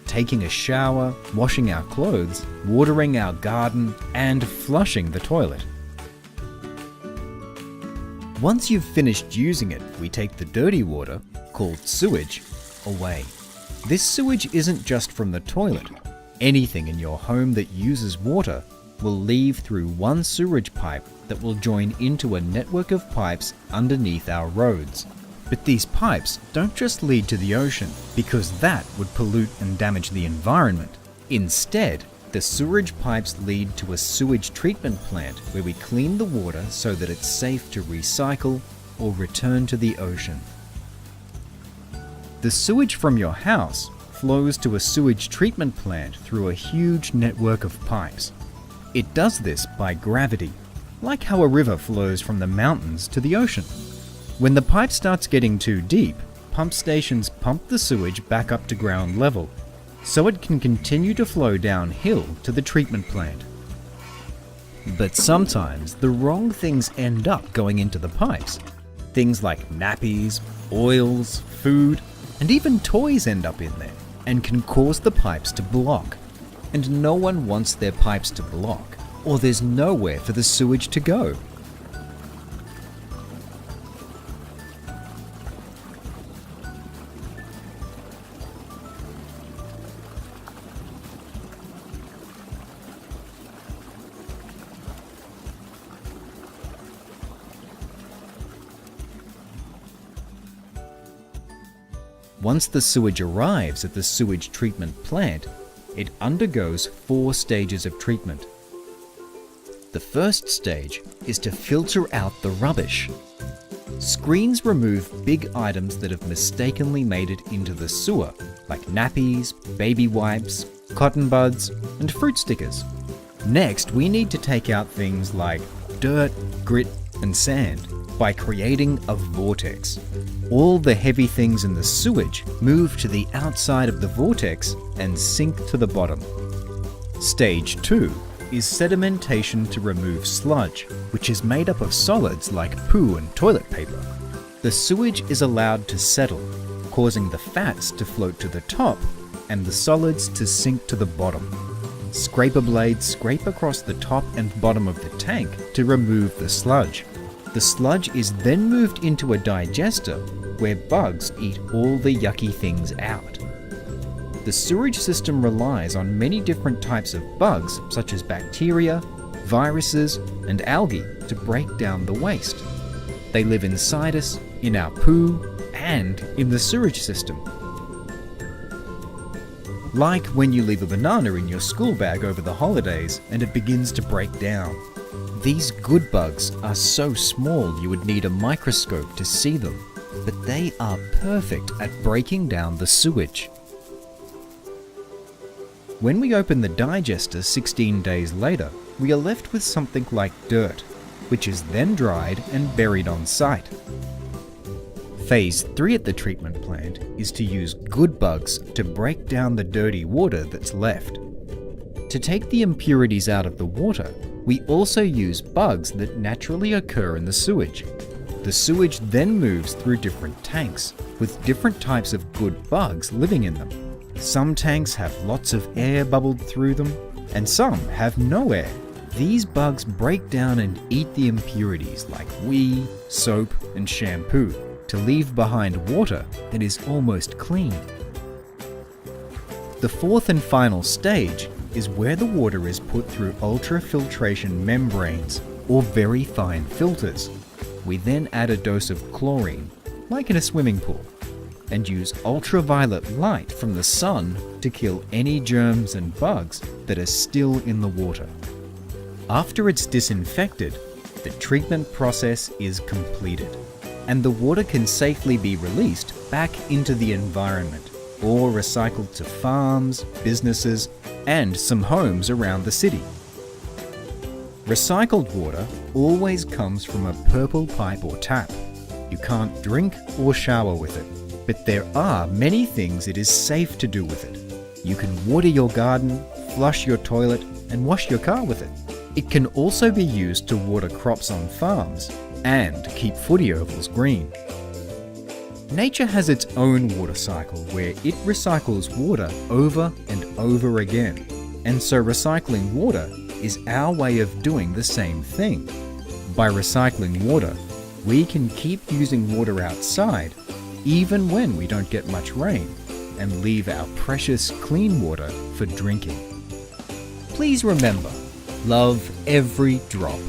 taking a shower, washing our clothes, watering our garden, and flushing the toilet. Once you've finished using it, we take the dirty water, called sewage, away. This sewage isn't just from the toilet. Anything in your home that uses water will leave through one sewage pipe that will join into a network of pipes underneath our roads. But these pipes don't just lead to the ocean, because that would pollute and damage the environment. Instead, the sewage pipes lead to a sewage treatment plant where we clean the water so that it's safe to recycle or return to the ocean. The sewage from your house flows to a sewage treatment plant through a huge network of pipes. It does this by gravity, like how a river flows from the mountains to the ocean. When the pipe starts getting too deep, pump stations pump the sewage back up to ground level, so it can continue to flow downhill to the treatment plant. But sometimes the wrong things end up going into the pipes. Things like nappies, oils, food, and even toys end up in there and can cause the pipes to block. And no one wants their pipes to block, or there's nowhere for the sewage to go. Once the sewage arrives at the sewage treatment plant, it undergoes 4 stages of treatment. The first stage is to filter out the rubbish. Screens remove big items that have mistakenly made it into the sewer, like nappies, baby wipes, cotton buds, and fruit stickers. Next, we need to take out things like dirt, grit, and sand by creating a vortex. All the heavy things in the sewage move to the outside of the vortex and sink to the bottom. Stage 2 is sedimentation to remove sludge, which is made up of solids like poo and toilet paper. The sewage is allowed to settle, causing the fats to float to the top and the solids to sink to the bottom. Scraper blades scrape across the top and bottom of the tank to remove the sludge. The sludge is then moved into a digester where bugs eat all the yucky things out. The sewage system relies on many different types of bugs such as bacteria, viruses, and algae to break down the waste. They live inside us, in our poo, and in the sewage system. Like when you leave a banana in your school bag over the holidays and it begins to break down. These good bugs are so small you would need a microscope to see them, but they are perfect at breaking down the sewage. When we open the digester 16 days later, we are left with something like dirt, which is then dried and buried on site. Phase 3 at the treatment plant is to use good bugs to break down the dirty water that's left. To take the impurities out of the water, we also use bugs that naturally occur in the sewage. The sewage then moves through different tanks, with different types of good bugs living in them. Some tanks have lots of air bubbled through them, and some have no air. These bugs break down and eat the impurities like wee, soap, and shampoo to leave behind water that is almost clean. The fourth and final stage is where the water is put through ultrafiltration membranes or very fine filters. We then add a dose of chlorine, like in a swimming pool, and use ultraviolet light from the sun to kill any germs and bugs that are still in the water. After it's disinfected, the treatment process is completed, and the water can safely be released back into the environment or recycled to farms, businesses, and some homes around the city. Recycled water always comes from a purple pipe or tap. You can't drink or shower with it, but there are many things it is safe to do with it. You can water your garden, flush your toilet, and wash your car with it. It can also be used to water crops on farms and keep footy ovals green. Nature has its own water cycle where it recycles water over and over again. And so recycling water is our way of doing the same thing. By recycling water, we can keep using water outside even when we don't get much rain and leave our precious clean water for drinking. Please remember, love every drop.